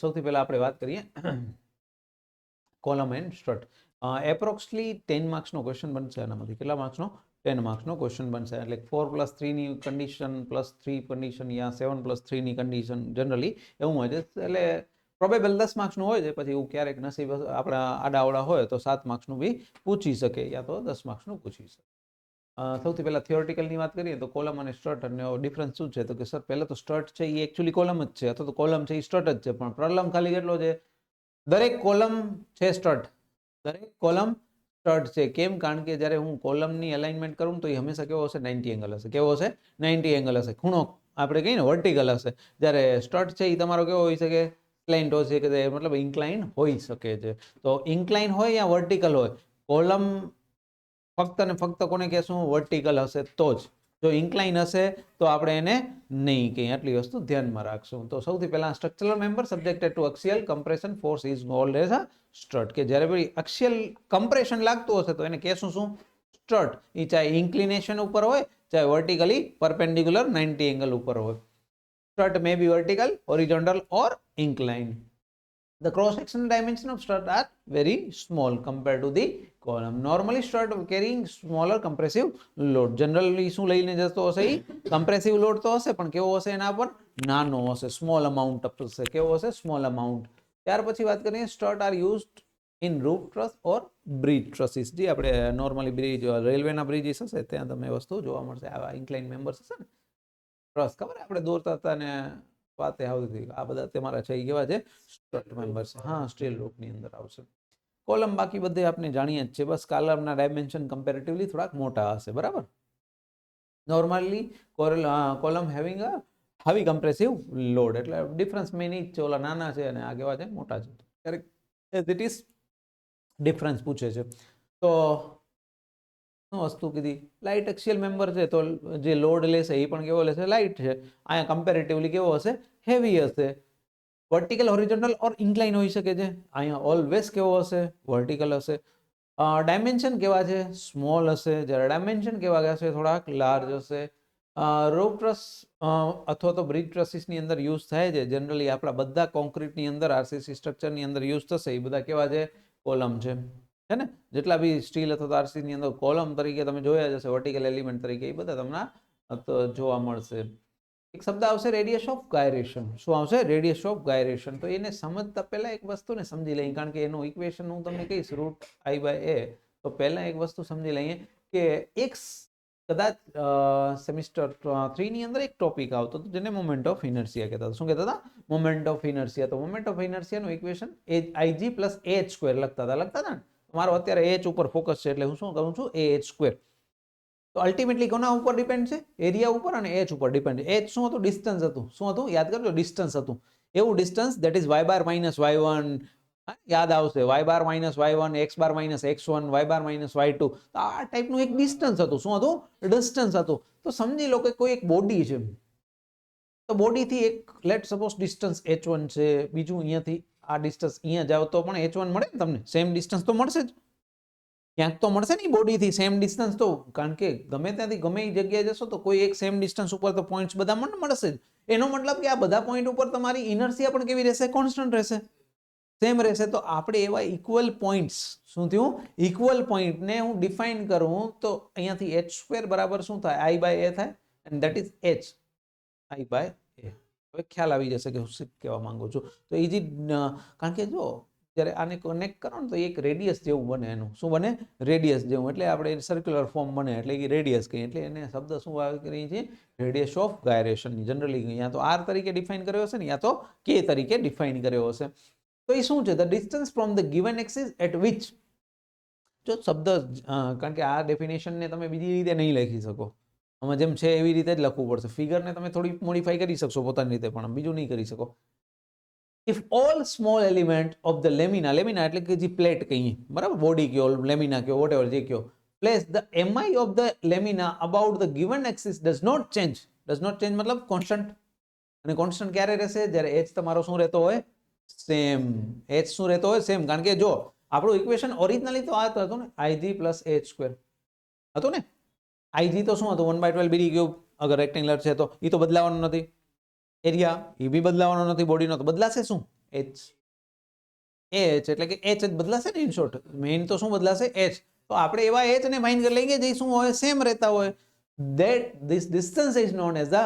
સૌથી પહેલા આપણે વાત કરીએ કોલમ એન્ડ સ્ટ્રટ. એપ્રોક્સલી 10 માર્ક્સનો ક્વેશ્ચન બનશે આનામાંથી. કેટલા માર્ક્સનો? 10 માર્ક્સનો ક્વેશ્ચન બનશે. એટલે 4+3ની કન્ડિશન +3 કન્ડિશન યા 7+3ની કન્ડિશન જનરલી એવું હોય છે. એટલે પ્રોબેબલ 10 માર્ક્સનું હોય છે. પછી એવું ક્યારેક નસીબ આપણા આડાઅવળા હોય તો 7 માર્ક્સનું બી પૂછી શકે યા તો 10 માર્ક્સનું પૂછી શકે. સૌથી પહેલા થિયોરિટિકલની વાત કરીએ તો કોલમ અને સ્ટ્રટ અને ડિફરન્સ શું છે? તો કે સર પહેલા તો સ્ટ્રટ છે એ એકચ્યુઅલી કોલમ જ છે, અથવા તો કોલમ છે એ સ્ટ્રટ જ છે, પણ પ્રોબ્લેમ ખાલી કેટલો છે? દરેક કોલમ છે સ્ટ્રટ, દરેક કોલમ સ્ટ્રટ છે. કેમ? કારણ કે જ્યારે હું કોલમની અલાઇનમેન્ટ કરું તો એ હંમેશા કેવો હશે? 90 એંગલ હશે. કેવો હશે? 90 એંગલ હશે. ખૂણો આપણે કહીએ ને વર્ટિકલ હશે. જ્યારે સ્ટ્રટ છે એ તમારો કેવો હોઈ શકે? સ્લેન્ટ હોઈ શકે, મતલબ ઇન્ક્લાઇન હોઈ શકે છે. તો ઇન્ક્લાઇન હોય યા વર્ટિકલ હોય, કોલમ ફક્ત ને ફક્ત કોને કહેશું? વર્ટિકલ હશે તો જ. જો ઇન્ક્લાઇન હશે તો આપણે એને નહીં કહીએ. આટલી વસ્તુ ધ્યાનમાં રાખશું. તો સૌથી પહેલા structural member subjected to axial compression force is called as a strut. કે જ્યારે ભાઈ એક્સિયલ કમ્પ્રેશન લાગતું હશે તો એને કહેશું શું? સ્ટ્રટ. એ ચાહે ઇન્ક્લિનેશન ઉપર હોય, ચાહે વર્ટિકલી પરપેન્ડિક્યુલર 90 એંગલ ઉપર હોય. Strut may be vertical, horizontal or inclined. The cross-section dimension of strut are very small compared to the column. Normally strut carrying smaller compressive load. Generally શું લઈને જતો હશે? compressive load તો હશે, પણ કેવો હશે એના પર? નાનો હશે, small amount હશે. કેવો હશે? small amount. ત્યાર પછી વાત કરીએ strut are used in roof truss or bridge trusses. જે આપણે નોર્મલી બ્રિજ, રેલવેના બ્રિજીસ હશે ત્યાં તમને વસ્તુ જોવા મળશે. આવા ઇન્ક્લાઇન મેમ્બર્સ હશે ને, ટ્રસ ખબર આપણે દોરતા હતા ને વાતે આવતી, આ બધા તમારા છે એ કેવા છે? Strut members. હા, સ્ટીલ રૂપની અંદર આવશે. કોલમ બાકી બધે આપણે જાણીએ જ છે. બસ કોલમના ડાયમેન્શન કમ્પેરેટિવલી થોડાક મોટા હશે. બરાબર. Normally column having a heavy compressive load. એટલે ડિફરન્સ મેન ઈ જ છે. ઓલા નાના છે અને આ કેવા છે? મોટા છે. ક્યારેક ઇટ ઇઝ ડિફરન્સ પૂછે છે. તો વસ્તુ કીધી લાઇટ એક્સિયલ મેમ્બર છે તો જે લોડ લેશે એ પણ કેવો લેશે? લાઇટ છે. અહીંયા કમ્પેરેટિવલી કેવો હશે? હેવી હશે. વર્ટિકલ, હોરિઝોન્ટલ ઓર ઇન્ક્લાઇન હોઈ શકે છે. અહીંયા ઓલવેઝ કેવો હશે? વર્ટિકલ હશે. ડાયમેન્શન કેવા છે? સ્મોલ હશે. જ્યારે ડાયમેન્શન કેવા હશે? થોડાક લાર્જ હશે. રૂફ ટ્રસ અથવા તો બ્રિજ ટ્રસીસની અંદર યુઝ થાય છે. જનરલી આપણા બધા કોન્ક્રીટની અંદર, આરસીસી સ્ટ્રક્ચરની અંદર યુઝ થશે એ બધા કેવા છે? કોલમ છે. છે ને? જેટલા બી સ્ટીલ અથવા આરસીસી ની અંદર કોલમ તરીકે તમે જોયા જશે, વર્ટિકલ એલિમેન્ટ તરીકે, એ બધા તમને જોવા મળશે. એક શબ્દ આવશે રેડિયસ ઓફ ગાયરેશન. શું આવશે? Radius of gyration. તો એને સમજતા પહેલા એક વસ્તુને સમજી લઈએ, કારણ કે એનું ઇક્વેશન હું તમને કહીશ √I/A. તો પહેલા એક વસ્તુ સમજી લઈએ કે એક કદાચ સેમિસ્ટર 3 ની અંદર એક ટોપિક આવતો હતો જેને મોમેન્ટ ઓફ ઇનર્શિયા કહેતા હતા. શું કહેતા હતા? Moment of inertia. તો મોમેન્ટ ઓફ ઇનર્શિયાનું ઇક્વેશન IG + AH² લખતા હતા ને. મારો અત્યારે H ઉપર ફોકસ છે એટલે હું શું કરું છું? AH². તો અલ્ટિમેટલી કોના ઉપર ડિપેન્ડ છે? એરિયા ઉપર અને H ઉપર ડિપેન્ડ છે. H શું હતું? ડિસ્ટન્સ હતું. શું હતું? યાદ કરજો, ડિસ્ટન્સ હતું. એવું distance that is y bar minus y1. યાદ આવશે, y bar minus y1, x bar minus x1, y bar minus y2. તો આ ટાઈપનું એક ડિસ્ટન્સ હતું. શું હતું? ડિસ્ટન્સ હતું. તો સમજી લો કે કોઈ એક બોડી છે, તો બોડીથી એક લેટ સપોઝ ડિસ્ટન્સ h1 છે, બીજું અહીંયાથી આ ડિસ્ટન્સ અહીંયા જાવ તો પણ h1 મળે ને તમને? સેમ ડિસ્ટન્સ તો મળશે જ, ક્યાંક તો મળશે ને બોડીથી સેમ ડિસ્ટન્સ. તો કારણ કે ગમે ત્યાંથી ગમે એ જગ્યાએ જશો તો કોઈ એક સેમ ડિસ્ટન્સ ઉપર તો પોઈન્ટ્સ બધા મળશે જ. એનો મતલબ કે આ બધા પોઈન્ટ ઉપર તમારી ઇનર્શિયા પણ કેવી રહેશે? કોન્સ્ટન્ટ રહેશે, સેમ રહેશે. તો આપણે એવા ઇક્વલ પોઈન્ટ્સ, શું થયું? ઇક્વલ પોઈન્ટને હું ડિફાઇન કરું તો અહીંયાથી h² બરાબર શું થાય? I/A થાય, and that is h I/A. હવે ખ્યાલ આવી જશે કે હું શું કહેવા માંગુ છું. તો ઇઝી, કારણ કે જો જ્યારે આને કનેક્ટ કરો ને તો એક રેડિયસ જેવું બને. એનું શું બને? રેડિયસ જેવું. એટલે આપણે સર્ક્યુલર ફોર્મ બને એટલે એ રેડિયસ કહીએ. એટલે એને શબ્દ શું આવી કરીએ છીએ? Radius of gyration. જનરલી યા તો R તરીકે ડિફાઇન કર્યો હશે ને, યા તો K તરીકે ડિફાઇન કર્યો હશે. તો એ શું છે? The distance from the given axis at which. જો શબ્દ, કારણ કે આ ડેફિનેશનને તમે બીજી રીતે નહીં લખી શકો, આમાં જેમ છે એવી રીતે જ લખવું પડશે. ફિગરને તમે થોડી મોડિફાઈ કરી શકશો પોતાની રીતે, પણ બીજું નહીં કરી શકો. If all small element of the lamina, lamina એટલે કે જે પ્લેટ કહીએ, બરાબર, બોડી કયો, લેમિના કયો, વોટેવર જે કયો, place the MI of the lamina about the given axis does not change. Does not change મતલબ કોન્સ્ટન્ટ. અને કોન્સ્ટન્ટ ક્યારે રહેશે? જ્યારે h તમારો શું રહેતો હોય? સેમ. h શું રહેતો હોય? સેમ. કારણ કે જો આપણું ઇક્વેશન ઓરિજિનલી તો આ હતું ને, IG + AH² હતું ને. IG તો શું હતું? 1/12 BD³ અગર રેક્ટેંગ્યુલર છે તો એ તો બદલાવાનું નથી. એરિયા એ બી બદલાવાનો નથી બોડીનો, તો બદલાશે શું? એચ એટલે કે એચ જ બદલાશે ને ઇન શોર્ટ, મેઇન તો શું બદલાશે એચ. તો આપણે એવા એચ ને માઇન્ડ કરી લઈએ જે શું હોય સેમ રહેતા હોય. that this distance is known as the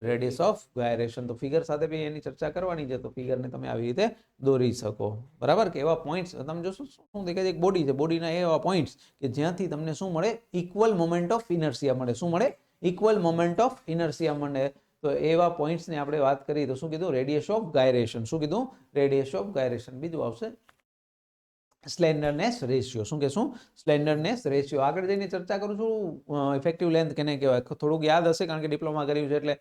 radius of gyration. તો ફિગર સાથે બી એની ચર્ચા કરવાની છે, તો ફિગરને તમે આવી રીતે દોરી શકો, બરાબર. કે એવા પોઈન્ટ્સ તમે જોશો શું દેખાય છે, એક બોડી છે, બોડીના એવા પોઈન્ટ્સ કે જ્યાંથી તમને શું મળે, ઇક્વલ મોમેન્ટ ઓફ ઇનર્શિયા મળે. શું મળે? ઇક્વલ મોમેન્ટ ઓફ ઇનર્શિયા મળે. તો એવા પોઈન્ટ્સની આપણે વાત કરીએ તો શું કીધું? Radius of gyration. શું કીધું? Radius of gyration. બીજું આવશે સ્લેન્ડરનેસ રેશિયો. શું કહેશું? Slenderness ratio. આગળ જઈને ચર્ચા કરું છું ઇફેક્ટિવ લેન્થ કેને કહેવાય. થોડુંક યાદ હશે કારણ કે ડિપ્લોમા કર્યું છે એટલે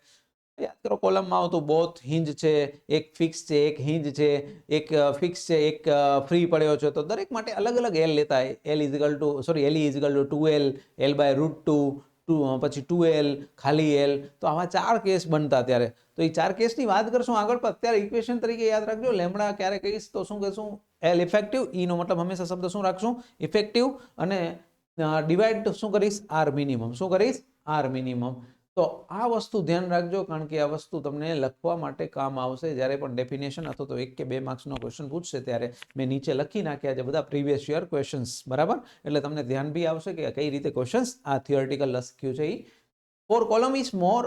યાદ કરો. કોલમમાં આવતું બોથ હિંજ છે, એક ફિક્સ છે, એક હિંજ છે, એક ફિક્સ છે, એક ફ્રી પડ્યો છે. તો દરેક માટે અલગ અલગ એલ લેતા. L is equal to L is equal to 2L, L by √2, પછી 2L, ખાલી L. તો આવા 4 કેસ બનતા ત્યારે. તો એ 4 કેસની વાત કરશું આગળ. પણ અત્યારે ઇક્વેશન તરીકે યાદ રાખજો. લેમડા ક્યારે કહીશ તો શું કહેશું? L effective. ઈ નો મતલબ હંમેશા શબ્દ શું રાખશું? ઇફેક્ટિવ. અને ડિવાઈડ શું કરીશ? R minimum. શું કરીશ? R minimum. તો આ વસ્તુ ધ્યાન રાખજો કારણ કે આ વસ્તુ તમને લખવા માટે કામ આવશે જ્યારે પણ ડેફિનેશન અથવા તો 1 કે 2 માર્ક્સનો ક્વેશ્ચન પૂછશે ત્યારે મેં નીચે લખી નાખ્યા છે બધા પ્રીવિયસ યર ક્વેશ્ચન્સ, બરાબર. એટલે તમને ધ્યાન બી આવશે કે કઈ રીતે ક્વેશ્ચન્સ આ થિયોરિટિકલ લખ્યું છે. For column is more,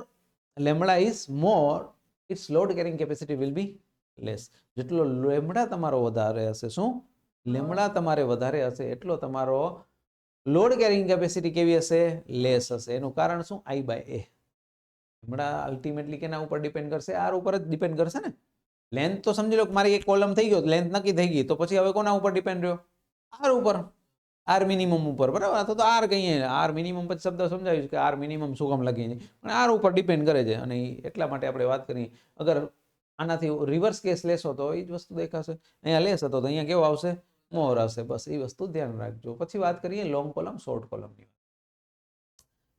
lambda is more, its load carrying capacity will be less. જેટલો લેમડા તમારો વધારે હશે, શું? લેમડા તમારે વધારે હશે એટલો તમારો લોડ કેરિંગ કેપેસિટી કેવી હશે? લેસ હશે. એનું કારણ શું? I by A. Lambda ultimately કેના ઉપર ડિપેન્ડ કરશે? આર ઉપર જ ડિપેન્ડ કરશે ને. લેન્થ તો સમજી લો કે મારી એક કોલમ થઈ ગયો, લેન્થ નક્કી થઈ ગઈ, તો પછી હવે કોના ઉપર ડિપેન્ડ રહ્યો? આર ઉપર, આર મિનિમમ ઉપર, બરાબર. તો આર કહીએ, આર મિનિમમ પછી શબ્દ સમજાવ્યું કે આર મિનિમમ શું કામ લખીએ છીએ, પણ આર ઉપર ડિપેન્ડ કરે છે. અને એટલા માટે આપણે વાત કરીએ. અગર આનાથી રિવર્સ કેસ લેશો તો એ જ વસ્તુ દેખાશે. અહીંયા લેસ હતો તો અહીંયા કેવો આવશે? મોર હશે. બસ એ વસ્તુ ધ્યાન રાખજો. પછી વાત કરીએ લોંગ કોલમ, શોર્ટ કોલમની.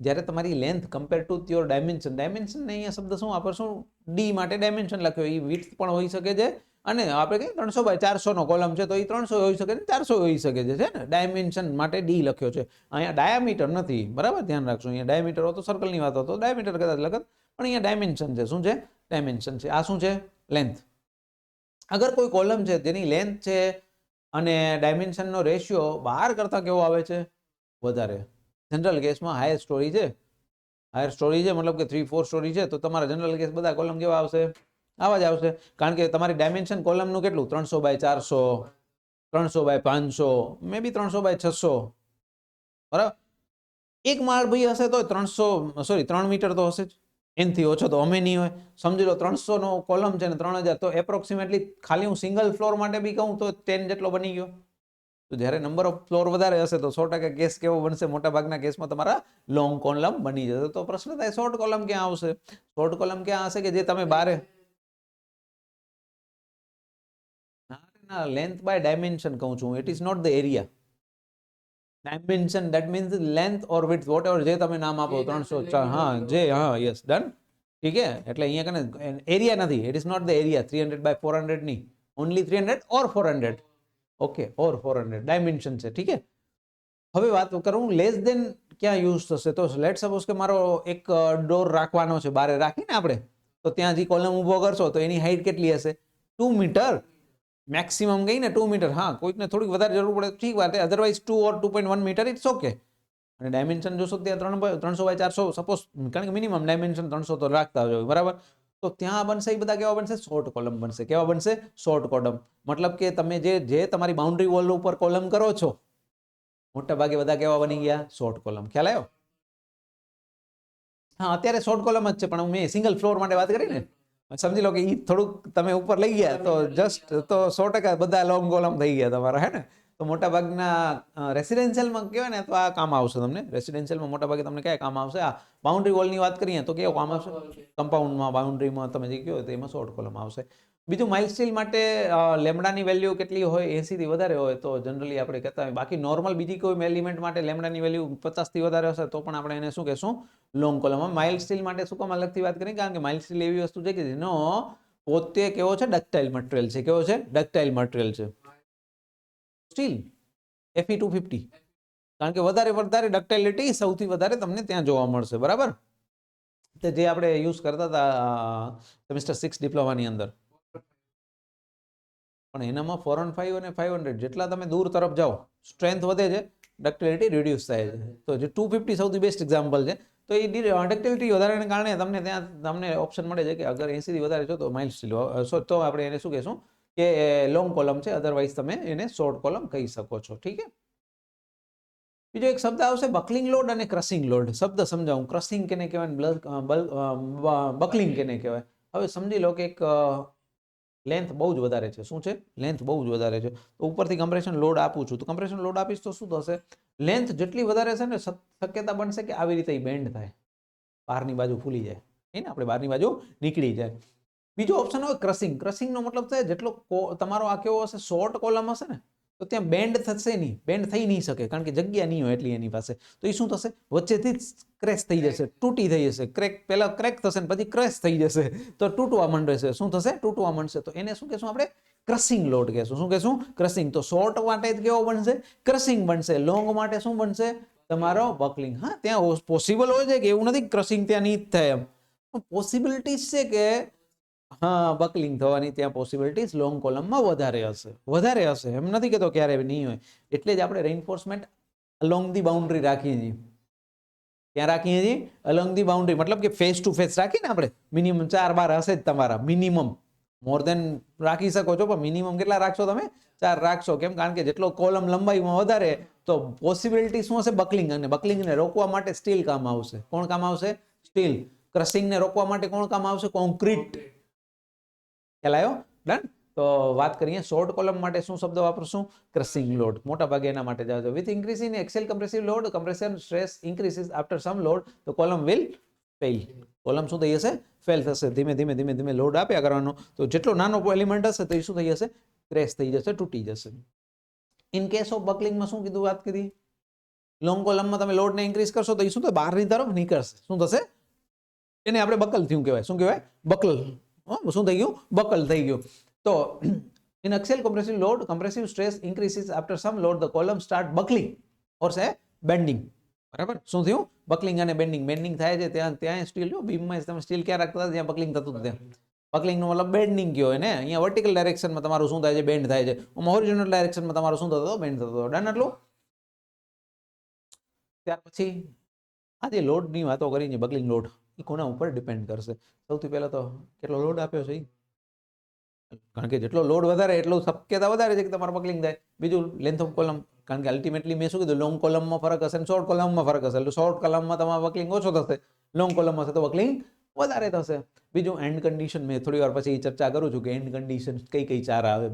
જ્યારે તમારી length compare to your dimension, dimension અહીંયા શબ્દ શું વાપરશું? ડી માટે ડાયમેન્શન લખ્યો. એ વિડ્થ પણ હોઈ શકે છે અને આપણે કહીએ 300 બાય 400 નો કોલમ છે તો એ 300 હોઈ શકે છે, 400 હોઈ શકે છે ને. ડાયમેન્શન માટે ડી લખ્યો છે. અહીંયા ડાયામીટર નથી, બરાબર. ધ્યાન રાખજો. અહીંયા ડાયામીટર હોતો સર્કલની વાત હતો, ડાયામીટર કદાચ લખત, પણ અહીંયા ડાયમેન્શન છે. શું છે? ડાયમેન્શન છે. આ શું છે? લેન્થ. અગર કોઈ કોલમ છે જેની લેન્થ છે અને ડાયમેન્શનનો રેશિયો બહાર કરતા કેવો આવે છે? વધારે. જનરલ કેસમાં હાયર સ્ટોરી છે, હાયર સ્ટોરી છે મતલબ કે 3-4 સ્ટોરી છે તો તમારા જનરલ કેસ બધા કોલમ કેવા આવશે? આવા જ આવશે. કારણ કે તમારી ડાયમેન્શન કોલમનું કેટલું? 300 by 400, 300 by 500, may be 300 by 600, બરાબર. એક માળ ભાઈ હશે તો 3 મીટર તો હશે જ. એનથી ઓછો તો અમે નહીં હોય. સમજી લો 300 નો કોલમ છે ને 3000, તો એપ્રોક્સિમેટલી ખાલી હું સિંગલ ફ્લોર માટે બી કહું તો 10 જેટલો બની ગયો. તો જ્યારે નંબર ઓફ ફ્લોર વધારે હશે તો 100% કેસ કેવો બનશે? મોટા ભાગના કેસમાં તમારા લોંગ કોલમ બની જશે. તો પ્રશ્ન થાય શોર્ટ કોલમ ક્યાં આવશે? શોર્ટ કોલમ ક્યાં હશે કે જે તમે બારે ના લેન્થ બાય ડાયમેન્શન કહું છું. It is not the area. Dimension that means length or width whatever જે તમે નામ આપો 300, હા જે, હા યસ ડન. ઠીક છે. એટલે અહીંયા કને એરિયા નથી. It is not the area. 300 by 400 નહીં, only 300 or 400. Okay, or 400 dimension છે. ઠીક છે. હવે વાત કરું લેસ દેન ક્યાં યુઝ થશે. તો લેટ સપોઝ કે મારો એક ડોર રાખવાનો છે, બારે રાખીને આપણે, તો ત્યાં જે કોલમ ઊભો કરશો તો એની હાઈટ કેટલી હશે? 2 મીટર મેક્સિમમ ગઈ ને 2 મીટર. હા, કોઈકને થોડીક વધારે જરૂર પડે ઠીક વાત, otherwise 2 or 2.1 metre its okay. અને ડાયમેન્શન જોશો ત્યાં 300 બાય 400 સપોઝ, કારણ કે મિનિમમ ડાયમેન્શન 300 તો રાખતા હોય, બરાબર. તો ત્યાં બનશે એ બધા કેવા બનશે? શોર્ટ કોલમ બનશે. કેવા બનશે? Short column. મતલબ કે તમે જે તમારી બાઉન્ડ્રી વોલ ઉપર કોલમ કરો છો મોટા ભાગે બધા કેવા બની ગયા? Short column. ખ્યાલ આવ્યો? હા, અત્યારે શોર્ટ કોલમ જ છે, પણ મેં સિંગલ ફ્લોર માટે વાત કરી ને. સમજી લો કે ઈ થોડુંક તમે ઉપર લઈ ગયા તો જસ્ટ તો 100% બધા લોંગ કોલમ થઈ ગયા તમારા, હે ને. તો મોટા ભાગના રેસિડેન્શિયલમાં કહેવાય ને તો આ કામ આવશે તમને. રેસિડેન્શિયલમાં મોટા ભાગે તમને કયા કામ આવશે? આ બાઉન્ડ્રી વોલની વાત કરીએ તો કેવો કામ આવશે? કમ્પાઉન્ડમાં બાઉન્ડ્રીમાં તમે જે કહો તો એમાં શોર્ટ કોલમ આવશે. બીજું માઇલ સ્ટીલ માટે લેમડાની વેલ્યુ કેટલી હોય? 80 થી વધારે હોય તો જનરલી આપણે કહેતા હોય. બાકી નોર્મલ બીજી કોઈ એલિમેન્ટ માટે લેમડાની વેલ્યુ 50 થી વધારે હશે તો પણ આપણે એને શું કહેશું? Long column. માઇલ સ્ટીલ માટે શું કામ અલગથી વાત કરીએ? કારણ કે માઇલ સ્ટીલ એવી વસ્તુ છે કે જેનો પોતે કેવો છે? ડક્ટાઇલ મટીરિયલ છે. કેવો છે? ડક્ટાઇલ મટીરિયલ છે સ્ટીલ. Fe250. કારણ કે વધારે ડક્ટાઇલિટી સૌથી વધારે તમને ત્યાં જોવા મળશે, બરાબર. તો જે આપણે યુઝ કરતા હતા સેમેસ્ટર 6 ડિપ્લોમાની અંદર. પણ એનામાં 415 અને 500 જેટલા તમે દૂર તરફ જાઓ સ્ટ્રેન્થ વધે છે, ડક્ટિલિટી રિડ્યુસ થાય છે. તો જે 250 સૌથી બેસ્ટ એક્ઝામ્પલ છે. તો એ ડક્ટિલિટી વધારાને કારણે તમને ત્યાં તમને ઓપ્શન મળે છે કે અગર 80 થી વધારે છો તો માઇલ્ડ સ્ટીલ, તો આપણે એને શું કહેશું કે લોંગ કોલમ છે, અધરવાઇઝ તમે એને શોર્ટ કોલમ કહી શકો છો. ઠીક છે. બીજો એક શબ્દ આવશે બકલિંગ લોડ અને ક્રસિંગ લોડ. શબ્દ સમજાવું. ક્રસિંગ કેને કહેવાય, બકલિંગ કેને કહેવાય. હવે સમજી લો કે એક લેન્થ બહુ જ વધારે છે. શું છે? લેન્થ બહુ જ વધારે છે. તો ઉપરથી કમ્પ્રેશન લોડ આપું છું. તો કમ્પ્રેશન લોડ આપીશ તો શું થશે? લેન્થ જેટલી વધારે છે ને શક્યતા બનશે કે આવી રીતે બેન્ડ થાય, બહારની બાજુ ફૂલી જાય, ને આપણે બહારની બાજુ નીકળી જાય. બીજો ઓપ્શન હોય ક્રસિંગ. ક્રસિંગનો મતલબ છે જેટલો તમારો આ કેવો હશે, શોર્ટ કોલમ હશે ને તો ત્યાં બેન્ડ થશે નહીં, બેન્ડ થઈ નહીં શકે, કારણ કે જગ્યા નહીં હોય એટલી એની પાસે. તો એ શું થશે? વચ્ચેથી જ ક્રેશ થઈ જશે, તૂટી થઈ જશે. ક્રેક પહેલા ક્રેક થશે ને પછી ક્રેશ થઈ જશે, તો તૂટવા માંડશે. શું થશે? તૂટવા માંડશે. તો એને શું કહેશું આપણે? ક્રસિંગ લોડ કહેશું. શું કહેશું? ક્રસિંગ. તો શોર્ટ માટે કેવો બનશે? ક્રસિંગ બનશે. લોંગ માટે શું બનશે? તમારો બકલિંગ. હા, ત્યાં પોસિબલ હોય છે કે એવું નથી ક્રસિંગ ત્યાં નહીં જ થાય, એમ પોસિબિલિટીઝ છે કે હા બકલિંગ થવાની ત્યાં પોસિબિલિટીઝ લોંગ કોલમમાં વધારે હશે, એમ નથી કહેતો ક્યારે નહીં હોય. એટલે જ આપણે રેઇન્ફોર્સમેન્ટ અલોંગ ધી બાઉન્ડ્રી રાખીએ છીએ. ક્યાં રાખીએ છીએ? Along the boundary. મતલબ કે ફેસ ટુ ફેસ રાખીને આપણે મિનિમમ 4 બાર હશે જ તમારા, મિનિમમ. મોર દેન રાખી શકો છો, પણ મિનિમમ કેટલા રાખશો તમે? 4 રાખશો. કેમ? કારણ કે જેટલો કોલમ લંબાઈમાં વધારે તો પોસિબિલિટી શું હશે? બકલિંગ. અને બકલિંગને રોકવા માટે સ્ટીલ કામ આવશે. કોણ કામ આવશે? સ્ટીલ. ક્રસિંગને રોકવા માટે કોણ કામ આવશે? કોન્ક્રીટ. ખ્યાલ આવ્યો? ડન. તો વાત કરીએ શોર્ટ કોલમ માટે શું શબ્દ વાપરશું? Crushing load. મોટા ભાગે એના માટે જાજો. With increase in axial compressive load, compression stress increases after some load, તો કોલમ વિલ ફેલ. કોલમ શું થઈ જશે? ફેલ થશે. ધીમે ધીમે લોડ આપ્યા કરવાનો. તો જેટલો નાનો એલિમેન્ટ હશે તો એ શું થઈ જશે? ક્રેશ થઈ જશે, તૂટી જશે. ઇન કેસ ઓફ બકલિંગમાં શું કીધું? વાત કરી લોંગ કોલમમાં તમે લોડને ઇન્ક્રીઝ કરશો તો એ શું થાય? બહારની તરફ નીકળશે. શું થશે? એને આપણે બકલ થયું કહેવાય. શું કહેવાય? બકલ. શું થઈ ગયું? બકલ થઈ ગયું. તો in axial compressive load, compressive stress increases after some load, the column start buckling or say bending. બરાબર? શું થયું? બકલિંગ અને બેન્ડિંગ. બેન્ડિંગ થાય છે ત્યાં સ્ટીલ, જો બીમમાં તમે સ્ટીલ ક્યાં રાખતા હતા? જ્યાં બકલિંગ થતું હતું ત્યાં. બકલિંગનો મતલબ બેન્ડિંગ કયો હોય ને. અહીંયા વર્ટિકલ ડાયરેક્શનમાં તમારું શું થાય છે? બેન્ડ થાય છે. હોરિઝોન્ટલ ડાયરેક્શનમાં તમારું શું થતું હતું? બેન્ડ થતો હતો. ડન એટલું? ત્યાર પછી આ જે લોડની વાતો કરી છે, બકલિંગ લોડ, એ કોના ઉપર ડિપેન્ડ કરશે? સૌથી પહેલા તો કેટલો લોડ આપ્યો છે, કારણ કે જેટલો લોડ વધારે એટલું શક્યતા વધારે છે કે તમારે બકલિંગ થાય. બીજું લેન્થ ઓફ કોલમ, કારણ કે અલ્ટિમેટલી મેં શું કીધું? લોંગ કોલમમાં ફરક હશે, શોર્ટ કોલમમાં ફરક હશે. એટલે શોર્ટ કોલમમાં તમારે બકલિંગ ઓછો થશે, લોંગ કોલમમાં હશે તો બકલિંગ વધારે થશે. બીજું એન્ડ કન્ડિશન, મેં થોડી વાર પછી ચર્ચા કરું છું કે એન્ડ કન્ડિશન કઈ 4 આવે.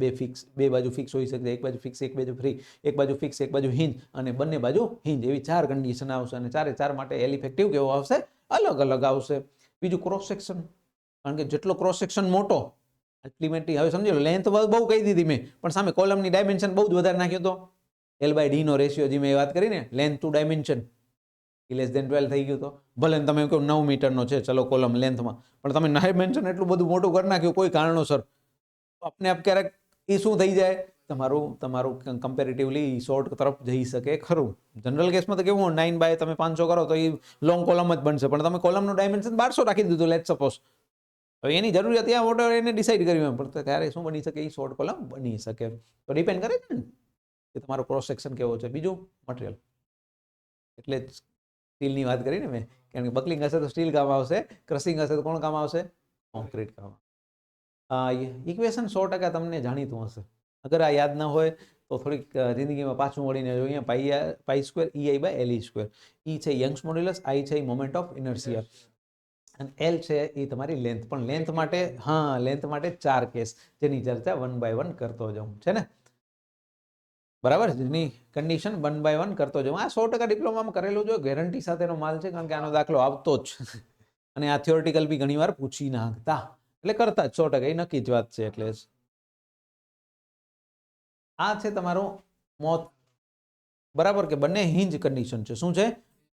બે બાજુ ફિક્સ હોઈ શકે, એક બાજુ ફિક્સ, એક બાજુ ફ્રી, એક બાજુ ફિક્સ, એક બાજુ હિંજ, અને બંને બાજુ હિંજ. એવી 4 કન્ડિશન આવશે, અને 4 માટે એલ ઇફેક્ટિવ કેવો આવશે? અલગ અલગ આવશે. બીજું ક્રોસ સેક્શન, કારણ કે જેટલો ક્રોસ સેક્શન મોટો, અલ્ટિમેટલી હવે સમજી લો લેન્થ બહુ કહી દીધી મેં, પણ સામે કોલમની ડાયમેન્શન બહુ જ વધારે નાખ્યો તો L/D નો રેશિયો જે મેં વાત કરી ને, length to dimension, less than 12 થઈ ગયું. તો ભલે તમે કહો 9 મીટરનો છે ચલો કોલમ લેન્થમાં, પણ તમે ડાયમેન્શન એટલું બધું મોટું કરી નાખ્યું કોઈ કારણોસર, આપને આપ ક્યારેક એ શું થઈ જાય? તમારું કમ્પેરેટિવલી શોર્ટ તરફ જઈ શકે ખરું. જનરલ કેસમાં તો કેવું 9 બાય તમે 500 કરો તો એ લોંગ કોલમ જ બનશે, પણ તમે કોલમનું ડાયમેન્શન 1200 રાખી દીધું, લેટ સપોઝ. હવે એની જરૂરિયાત ત્યાં ઓર્ડર એને ડિસાઈડ કર્યું, પણ ત્યારે શું બની શકે? એ શોર્ટ કોલમ બની શકે. તો ડિપેન્ડ કરે છે ને કે તમારો ક્રોસ સેક્શન કેવો છે. બીજું મટીરિયલ, એટલે જ સ્ટીલની વાત કરીને મેં, કારણ કે બકલિંગ હશે તો સ્ટીલ કામ આવશે, ક્રસિંગ હશે તો કોણ કામ આવશે? કોન્ક્રીટ કામ. ઇક્વેશન 100% તમને જાણીતું હશે. અગર આ યાદ ન હોય તો થોડીક જિંદગીમાં પાછું વળીને જોઈએ. Pi square EI/LE². ઈ છે યંગ્સ મોડ્યુલસ, આઈ છે મોમેન્ટ ઓફ ઇનર્શિયા, અને એલ છે એ તમારી લેન્થ. પણ લેન્થ માટે, હા, લેન્થ માટે 4 કેસ, જેની ચર્ચા 1 બાય 1 કરતો જાઉં છે ને, બરાબર? જેની કન્ડિશન 1 બાય 1 કરતો જાઉં. આ 100% ડિપ્લોમામાં કરેલું જો, ગેરંટી સાથેનો માલ છે, કારણ કે આનો દાખલો આવતો જ, અને આ થિયોરિટિકલ બી ઘણી વાર પૂછી નાખતા, એટલે કરતા જ 100%, એ નક્કી જ વાત છે. એટલે આ છે તમારું મોત, બરાબર? કે બંને હિંજ કન્ડિશન છે. શું છે?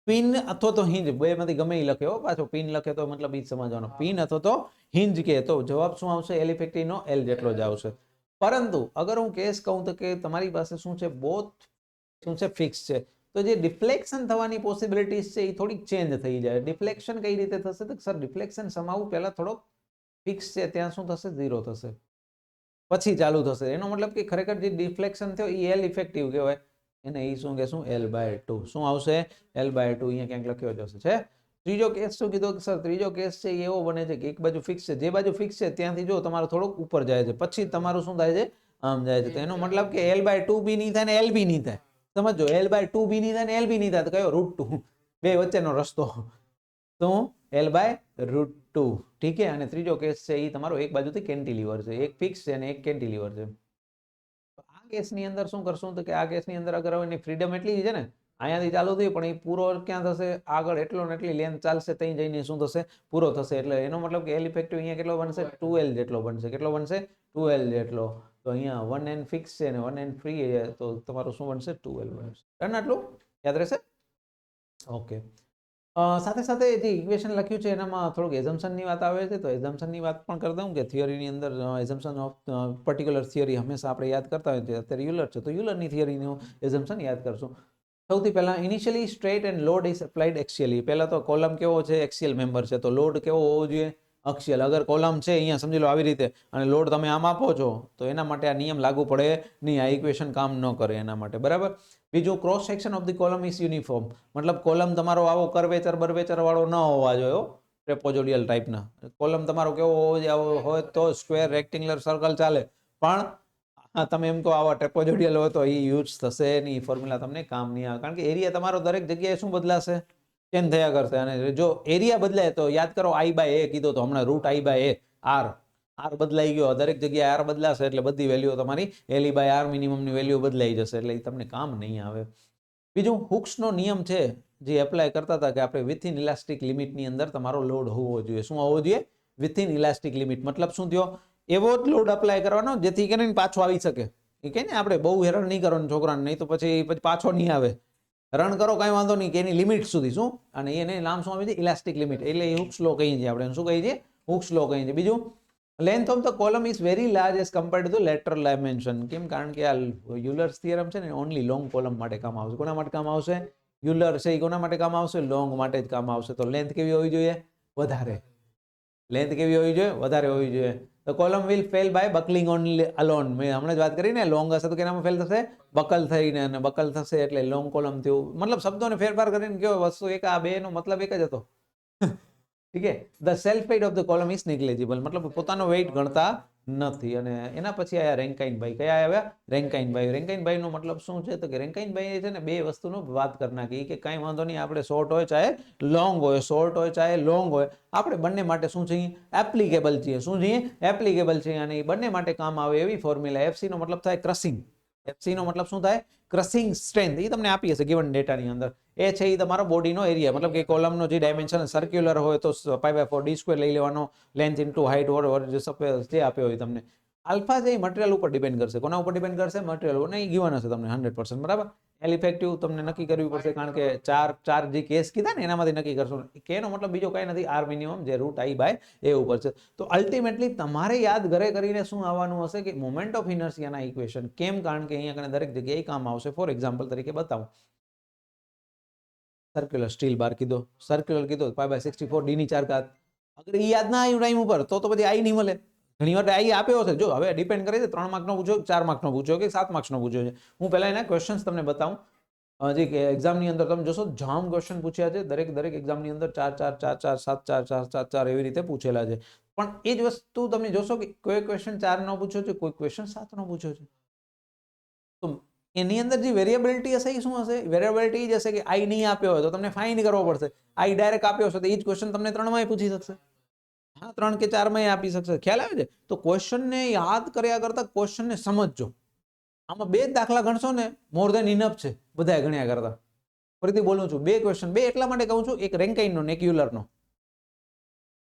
પિન અથવા તો હિંજ, બેમાંથી ગમે એ લખે. પાછો પિન લખે તો મતલબ એ જ સમજવાનો, પિન અથવા તો હિંજ કે તો જવાબ શું આવશે? એલ ઇફેક્ટિવ નો એલ જેટલો જ આવશે. પરંતુ અગર હું કેસ કહું તો કે તમારી પાસે શું છે? બોથ શું છે? ફિક્સ છે. તો જે ડિફ્લેક્શન થવાની પોસિબિલિટીઝ છે એ થોડીક ચેન્જ થઈ જાય. ડિફ્લેક્શન કઈ રીતે થશે? તો સર ડિફ્લેક્શન સમાવું પહેલા થોડોક ફિક્સ છે ત્યાં શું થશે? 0 થશે. પછી ચાલુ થશે. એનો મતલબ કે ખરેખર જે ડિફ્લેક્શન થયો એ એલ ઇફેક્ટિવ કહેવાય. એને એ શું કહેશું? L/2. શું આવશે? L/2. અહીંયા ક્યાંક લખ્યો જશે છે. ત્રીજો કેસ શું કીધો સર? ત્રીજો કેસ છે એ એવો બને છે કે એક બાજુ ફિક્સ છે, જે બાજુ ફિક્સ છે ત્યાંથી જો તમારો થોડોક ઉપર જાય છે, પછી તમારું શું થાય છે? આમ જાય છે. તો એનો મતલબ કે L/2 બી નહીં થાય ને L બી નહીં થાય. સમજો, L/2 બી નહીં થાય ને L બી નહીં થાય તો કયો? √2. બે વચ્ચેનો રસ્તો. તો L/√2. ઠીક છે. અને ત્રીજો કેસ છે એ તમારો એક બાજુથી કેન્ટિલીવર છે, એક ફિક્સ છે અને એક કેન્ટિલીવર છે. આ કેસની અંદર શું કરશું? તો કે આ કેસની અંદર અગર હવે એની ફ્રીડમ એટલી છે ને, અહીંયાથી ચાલુ થયું પણ એ પૂરો ક્યાં થશે? આગળ એટલો ને એટલી લેન્થ ચાલશે, ત્યાં જઈને શું થશે? પૂરો થશે. એટલે એનો મતલબ કે L ઇફેક્ટિવ અહીંયા કેટલો બનશે? 2L જેટલો બનશે. કેટલો બનશે? 2L જેટલો. તો અહીંયા 1N ફિક્સ છે ને 1N ફ્રી છે, તો તમારું શું બનશે? 2L બનશે. ડન? આટલું યાદ રહેશે? ઓકે. સાથે સાથે જે ઇક્વેશન લખ્યું છે એનામાં થોડુંક એઝમ્પશનની વાત આવે છે, તો એઝમ્પશનની વાત પણ કરી દઉં કે થિયરીની અંદર એઝમ્પશન ઓફ પર્ટિક્યુલર થિયરી હંમેશા આપણે યાદ કરતા હોય. અત્યારે યુલર છે તો યુલરની થિયરીનું એઝમ્પશન યાદ કરશું. સૌથી પહેલા initially straight end load is applied axially. પહેલા તો કોલમ કેવો છે? એક્સિયલ મેમ્બર છે, તો લોડ કેવો હોવો જોઈએ? અક્ષિયલ. અગર કોલમ છે અહીંયા સમજી લો આવી રીતે અને લોડ તમે આમ આપો છો તો એના માટે આ નિયમ લાગુ પડે નહીં, આ ઇક્વેશન કામ ન કરે એના માટે. બરાબર. બીજું, cross section of the column is uniform. મતલબ કોલમ તમારો આવો કરવેચર બરવેચર વાળો ન હોવા જોઈએ, ટ્રેપોઝોડિયલ ટાઈપના. કોલમ તમારો કેવો હોવો જોઈએ? આવો હોય તો સ્ક્વેર, રેક્ટેંગ્યુલર, સર્કલ ચાલે, પણ હા તમે એમ કહો આવા ટ્રેપોઝોડિયલ હોય તો એ યુઝ થશે નહીં, ફોર્મ્યુલા તમને કામ નહીં આવે. કારણ કે એરિયા તમારો દરેક જગ્યાએ શું બદલાશે? ચેન્જ થયા કરશે. અને જો એરિયા બદલાય તો યાદ કરો I/A કીધો તો હમણાં √I/A R બદલાઈ ગયો, દરેક જગ્યાએ R બદલાશે એટલે બધી વેલ્યુ તમારી LE/R મિનિમમની વેલ્યુ બદલાઈ જશે, એટલે એ તમને કામ નહીં આવે. બીજું, હુક્સનો નિયમ છે જે એપ્લાય કરતા હતા કે આપણે વિથિન ઇલાસ્ટિક લિમિટની અંદર તમારો લોડ હોવો જોઈએ. શું હોવો જોઈએ? Within elastic limit. મતલબ શું થયો? એવો જ લોડ અપ્લાય કરવાનો જેથી કરીને પાછો આવી શકે. એ કહે ને આપણે બહુ હેરાન નહીં કરવાનું છોકરાને, નહીં તો પછી પાછો નહીં આવે. રન કરો કાંઈ વાંધો નહીં, કે એની લિમિટ સુધી શું, અને એને નામ શું આવે છે? Elastic limit. એટલે એ હુક્સ લો કહીએ છીએ આપણે. શું કહીએ છીએ? હુક્સ લો કહીએ છીએ. બીજું, length of the column is very large as compared to lateral dimension. કેમ? કારણ કે આ યુલર્સ થિયરમ છે ને ઓનલી લોંગ કોલમ માટે કામ આવશે. કોના માટે કામ આવશે? યુલર છે એ કોના માટે કામ આવશે? લોંગ માટે જ કામ આવશે. તો લેન્થ કેવી હોવી જોઈએ? વધારે. લેન્થ કેવી હોવી જોઈએ? વધારે હોવી જોઈએ. તો column will fail by buckling only alone. મેં હમણાં જ વાત કરી ને, લોંગ હશે તો કેનામાં ફેલ થશે? બકલ થઈને, અને બકલ થશે એટલે લોંગ કોલમ થયું. મતલબ શબ્દોને ફેરફાર કરીને કેવો વસ્તુ એક આ બે નો મતલબ એક જ હતો. ઠીક છે. The self weight of the column is negligible. મતલબ પોતાનો વેઇટ ગણતા નથી. અને એના પછી આયા રેન્કાઇનભાઈ. કયા આવ્યા? રેન્કાઇનભાઈ. રેન્કાઇનભાઈનો મતલબ શું છે? તો કે રેન્કાઇનભાઈ છે ને બે વસ્તુનો વાત કરી નાખી કે કાંઈ વાંધો નહીં, આપણે શોર્ટ હોય ચાહે લોંગ હોય, શોર્ટ હોય ચાહે લોંગ હોય, આપણે બંને માટે શું છીએ? એપ્લિકેબલ છીએ. શું છીએ? એપ્લિકેબલ છીએ. અને એ બંને માટે કામ આવે એવી ફોર્મ્યુલા. FC નો મતલબ થાય ક્રસિંગ. FC નો મતલબ શું થાય? Crushing strength. એ તમને આપી હશે ગિવન ડેટાની અંદર. એ છે એ તમારો બોડીનો એરિયા. મતલબ કે કોલમનો જે ડાયમેન્શન સર્ક્યુલર હોય તો π/4 d² લઈ લેવાનો, લેન્થ ઇન્ટુ હાઇટ ઓર જે આપ્યો હોય તમને. આલ્ફા છે એ મટીરિયલ ઉપર ડિપેન્ડ કરશે. કોના ઉપર ડિપેન્ડ કરશે? મટીરિયલ ઉપર. નહીં, ગિવન હશે તમને 100%. બરાબર. L ઇફેક્ટિવ તમને નક્કી કરવી પડશે, કારણ કે ચાર જે કેસ કીધા ને એનામાંથી નક્કી કરશો. કે નો મતલબ બીજો કાંઈ નથી, R મિનિમમ જે √I/A ઉપર છે. તો અલ્ટિમેટલી તમારે યાદ ઘરે કરીને શું આવવાનું હશે કે મોમેન્ટ ઓફ ઇનર્શિયાના ઇક્વેશન. કેમ? કારણ કે અહીંયા કને દરેક જગ્યાએ કામ આવશે. ફોર એક્ઝામ્પલ તરીકે બતાવો. સર્ક્યુલર સ્ટીલ બાર કીધો, સર્ક્યુલર કીધો π/64 d⁴. અગર એ યાદ ના આવ્યું ટાઈમ ઉપર તો પછી I નહીં મળે. ઘણી વાર I આપ્યો હશે. જો હવે ડિપેન્ડ કરે છે 3 માર્કનો પૂછ્યો, 4 માર્કનો પૂછ્યો કે 7 માર્ક્સનો પૂછ્યો છે. હું પહેલા એના ક્વેશ્ચન્સ તમને બતાવું. જે એક્ઝામની અંદર તમે જોશો જામ ક્વેશ્ચન પૂછ્યા છે. દરેક એક્ઝામની અંદર 4 4 4 4 7 4 4 4 એવી રીતે પૂછેલા છે. પણ એ જ વસ્તુ તમે જોશો કે કોઈ ક્વેશ્ચન 4 નો પૂછ્યો છે, કોઈ ક્વેશ્ચન 7 નો પૂછ્યો છે. તો એની અંદર જે વેરિયેબિલિટી હશે એ શું હશે? વેરિયેબિલિટી એ જ હશે કે I નહીં આપ્યો હોય તો તમને ફાઇન કરવો પડશે. I ડાયરેક્ટ આપ્યો હશે તો એ જ ક્વેશ્ચન તમને 3 માંય પૂછી શકશે. હા, 3 કે 4 માંય આપી શકશે. ખ્યાલ આવે છે? તો ક્વેશ્ચનને યાદ કર્યા કરતા ક્વેશ્ચનને સમજજો. આમાં 2 દાખલા ગણશો ને મોર ધેન ઇનફ છે બધાય ગણ્યા કરતા. ફરીથી બોલું છું, 2 ક્વેશ્ચન, 2 એટલા માટે કહું છું, એક રેન્કાઇનનો ને એક યુલરનો.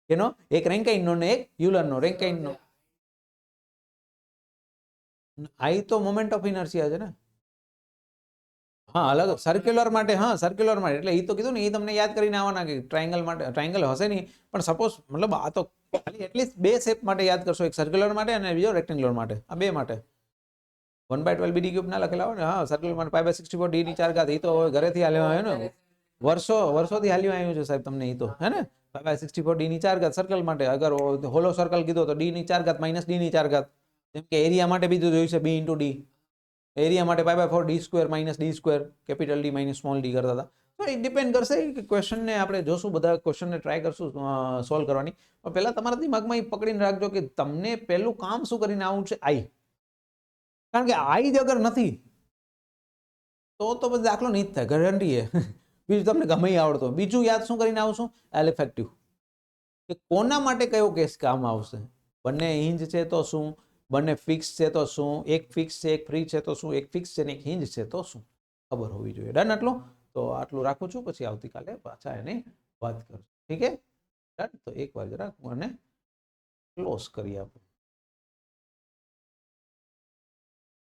એનો એક રેન્કાઇનનો ને એક યુલરનો. રેન્કાઇનનો I તો મોમેન્ટ ઓફ ઇનર્શિયા છે ને. હા, અલગ સર્ક્યુલર માટે. હા, સર્ક્યુલર માટે એટલે એ તો કીધું ને, એ તમને યાદ કરીને આવવાના કે ટ્રાયંગલ માટે. ટ્રાયંગલ હશે નહીં પણ સપોઝ મતલબ આ તો ખાલી એટલીસ્ટ 2 શેપ માટે યાદ કરશો, એક સર્ક્યુલર માટે અને બીજો રેક્ટેંગ્યુલર માટે. આ 2 માટે 1/12 bd³ ના લખેલા હોય ને. હા, સર્ક્યુલર માટે π/64 d⁴. એ તો ઘરેથી હાલ્યો આવ્યો ને, વર્ષોથી હાલ્યું આવ્યું છે સાહેબ તમને. એ તો હે ને π/64 d⁴ સર્કલ માટે. અગર હોલો સર્કલ કીધો તો d⁴ - d⁴. જેમ કે એરિયા માટે બીજું જોયું છે બી ઇન્ટુ ડી, એરિયા માટે pi by 4 D square minus D square capital D minus small D કરતા હતા. તો એ ડિપેન્ડ કરશે કે ક્વેશ્ચનને આપણે જોશું, બધા ક્વેશ્ચનને ટ્રાય કરશું સોલ્વ કરવાની. પણ પહેલા તમારા દિમાગમાં એ પકડીને રાખજો કે તમને પહેલું કામ શું કરીને આવું છે, આઈ. કારણ કે આઈ જ અગર નથી તો પછી દાખલો નહીં જ થાય, ગેરંટી છે. બીજું તમને ગમે એ આવડતો. બીજું યાદ શું કરીને આવશું, એલ ઇફેક્ટિવ, કે કોના માટે કયો કેસ કામ આવશે. બંને હિંજ છે તો શું, બંને ફિક્સ છે તો શું, એક ફિક્સ છે એક ફ્રી છે તો શું, એક ફિક્સ છે ને એક હિંજ છે તો શું, ખબર હોવી જોઈએ. ડન આટલું? તો આટલું રાખું છું, પછી આવતીકાલે પાછા એની વાત કરું. ઠીક છે, ડન. તો એક વાર જરા મને ક્લોઝ કરી આપો.